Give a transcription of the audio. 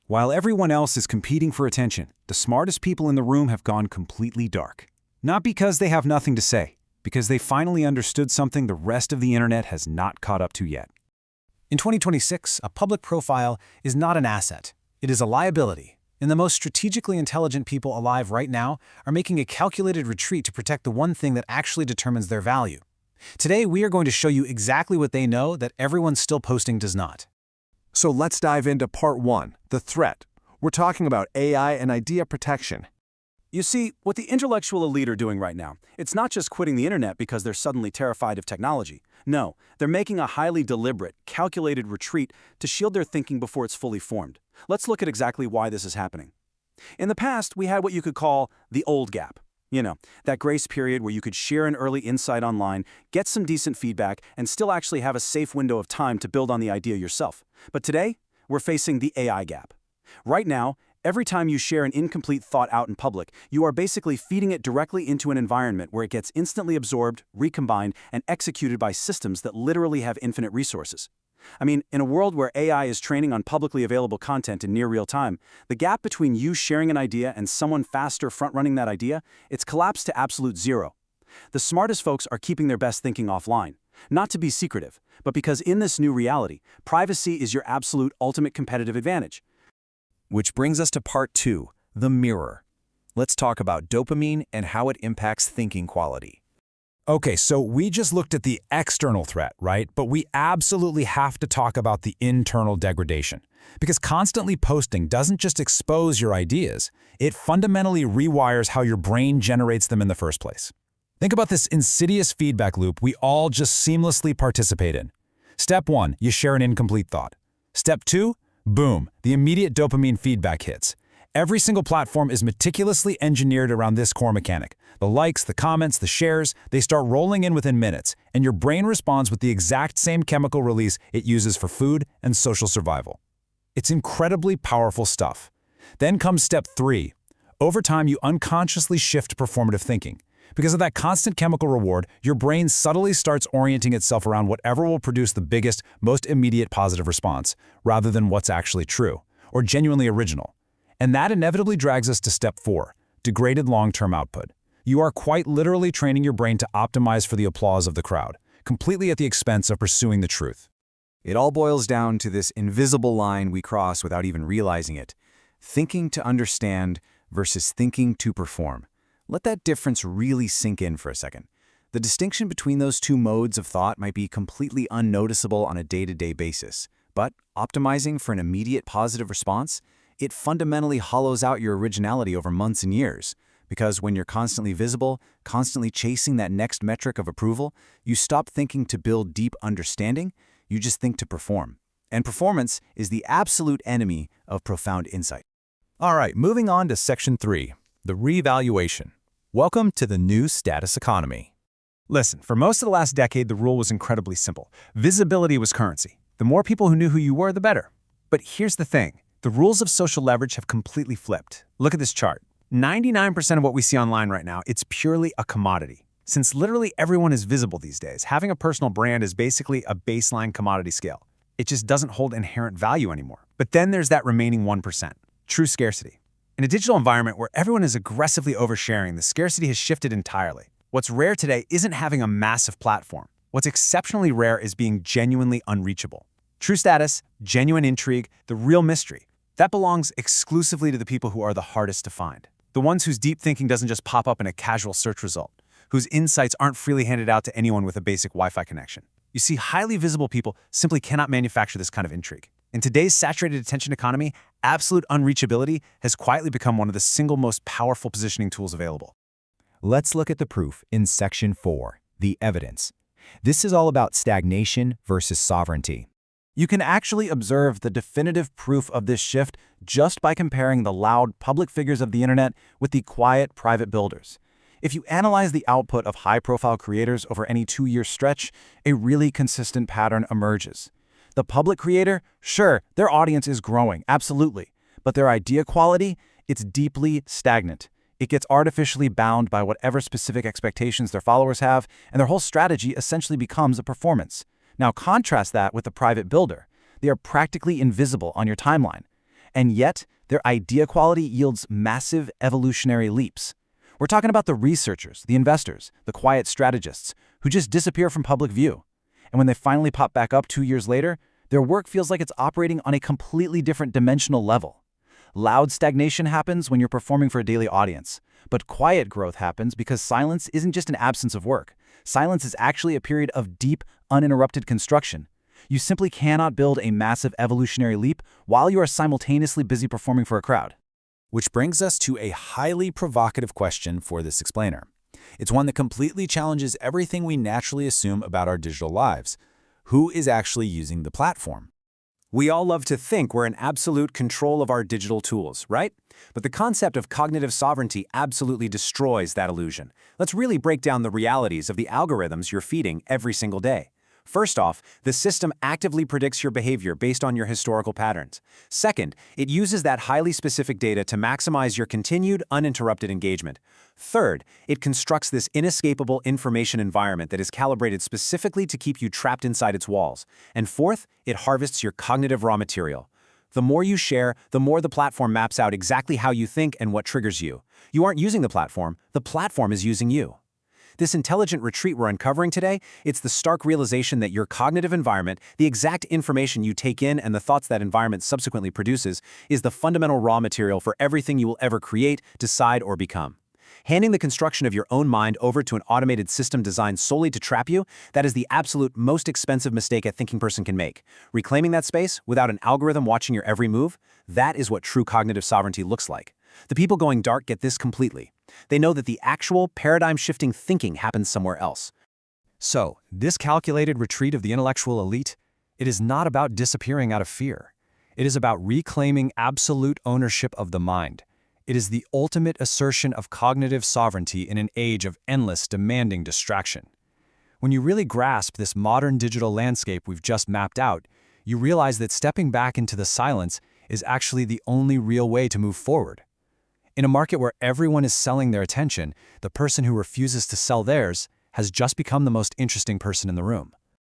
While everyone else is competing for attention, the smartest people in the room have gone completely dark. Not because they have nothing to say, because they finally understood something the rest of the internet has not caught up to yet. In 2026, a public profile is not an asset. It is a liability. And the most strategically intelligent people alive right now are making a calculated retreat to protect the one thing that actually determines their value. Today, we are going to show you exactly what they know that everyone still posting does not. So let's dive into part 1, the threat. We're talking about AI and idea protection. You see, what the intellectual elite are doing right now, it's not just quitting the internet because they're suddenly terrified of technology. No, they're making a highly deliberate, calculated retreat to shield their thinking before it's fully formed. Let's look at exactly why this is happening. In the past, we had what you could call the old gap. You know, that grace period where you could share an early insight online, get some decent feedback, and still actually have a safe window of time to build on the idea yourself. But today, we're facing the AI gap. Right now, every time you share an incomplete thought out in public, you are basically feeding it directly into an environment where it gets instantly absorbed, recombined, and executed by systems that literally have infinite resources. I mean, in a world where AI is training on publicly available content in near real time, the gap between you sharing an idea and someone faster front-running that idea, it's collapsed to absolute zero. The smartest folks are keeping their best thinking offline, not to be secretive, but because in this new reality, privacy is your absolute ultimate competitive advantage. Which brings us to part 2, the mirror. Let's talk about dopamine and how it impacts thinking quality. Okay, so we just looked at the external threat, right? But we absolutely have to talk about the internal degradation. Because constantly posting doesn't just expose your ideas, it fundamentally rewires how your brain generates them in the first place. Think about this insidious feedback loop we all just seamlessly participate in. Step 1, you share an incomplete thought. Step 2, boom, the immediate dopamine feedback hits. Every single platform is meticulously engineered around this core mechanic. The likes, the comments, the shares, they start rolling in within minutes, and your brain responds with the exact same chemical release it uses for food and social survival. It's incredibly powerful stuff. Then comes step 3. Over time, you unconsciously shift performative thinking. Because of that constant chemical reward, your brain subtly starts orienting itself around whatever will produce the biggest, most immediate positive response, rather than what's actually true, or genuinely original. And that inevitably drags us to step 4, degraded long-term output. You are quite literally training your brain to optimize for the applause of the crowd, completely at the expense of pursuing the truth. It all boils down to this invisible line we cross without even realizing it. Thinking to understand versus thinking to perform. Let that difference really sink in for a second. The distinction between those two modes of thought might be completely unnoticeable on a day-to-day basis, but optimizing for an immediate positive response, it fundamentally hollows out your originality over months and years. Because when you're constantly visible, constantly chasing that next metric of approval, you stop thinking to build deep understanding, you just think to perform. And performance is the absolute enemy of profound insight. All right, moving on to section 3, the revaluation. Welcome to the new status economy. Listen, for most of the last decade, the rule was incredibly simple. Visibility was currency. The more people who knew who you were, the better. But here's the thing. The rules of social leverage have completely flipped. Look at this chart. 99% of what we see online right now, it's purely a commodity. Since literally everyone is visible these days, having a personal brand is basically a baseline commodity scale. It just doesn't hold inherent value anymore. But then there's that remaining 1%, true scarcity. In a digital environment where everyone is aggressively oversharing, the scarcity has shifted entirely. What's rare today isn't having a massive platform. What's exceptionally rare is being genuinely unreachable. True status, genuine intrigue, the real mystery. That belongs exclusively to the people who are the hardest to find. The ones whose deep thinking doesn't just pop up in a casual search result, whose insights aren't freely handed out to anyone with a basic Wi-Fi connection. You see, highly visible people simply cannot manufacture this kind of intrigue. In today's saturated attention economy, absolute unreachability has quietly become one of the single most powerful positioning tools available. Let's look at the proof in section 4, the evidence. This is all about stagnation versus sovereignty. You can actually observe the definitive proof of this shift just by comparing the loud public figures of the internet with the quiet private builders. If you analyze the output of high-profile creators over any 2-year stretch, a really consistent pattern emerges. The public creator, sure, their audience is growing, absolutely, but their idea quality, it's deeply stagnant. It gets artificially bound by whatever specific expectations their followers have, and their whole strategy essentially becomes a performance. Now contrast that with the private builder. They are practically invisible on your timeline. And yet, their idea quality yields massive evolutionary leaps. We're talking about the researchers, the investors, the quiet strategists, who just disappear from public view. And when they finally pop back up 2 years later, their work feels like it's operating on a completely different dimensional level. Loud stagnation happens when you're performing for a daily audience. But quiet growth happens because silence isn't just an absence of work. Silence is actually a period of deep, uninterrupted construction. You simply cannot build a massive evolutionary leap while you are simultaneously busy performing for a crowd. Which brings us to a highly provocative question for this explainer. It's one that completely challenges everything we naturally assume about our digital lives. Who is actually using the platform? We all love to think we're in absolute control of our digital tools, right? But the concept of cognitive sovereignty absolutely destroys that illusion. Let's really break down the realities of the algorithms you're feeding every single day. First off, the system actively predicts your behavior based on your historical patterns. Second, it uses that highly specific data to maximize your continued, uninterrupted engagement. Third, it constructs this inescapable information environment that is calibrated specifically to keep you trapped inside its walls. And fourth, it harvests your cognitive raw material. The more you share, the more the platform maps out exactly how you think and what triggers you. You aren't using the platform is using you. This intelligent retreat we're uncovering today, it's the stark realization that your cognitive environment, the exact information you take in and the thoughts that environment subsequently produces, is the fundamental raw material for everything you will ever create, decide, or become. Handing the construction of your own mind over to an automated system designed solely to trap you, that is the absolute most expensive mistake a thinking person can make. Reclaiming that space without an algorithm watching your every move, that is what true cognitive sovereignty looks like. The people going dark get this completely. They know that the actual paradigm-shifting thinking happens somewhere else. So, this calculated retreat of the intellectual elite, it is not about disappearing out of fear. It is about reclaiming absolute ownership of the mind. It is the ultimate assertion of cognitive sovereignty in an age of endless, demanding distraction. When you really grasp this modern digital landscape we've just mapped out, you realize that stepping back into the silence is actually the only real way to move forward. In a market where everyone is selling their attention, the person who refuses to sell theirs has just become the most interesting person in the room.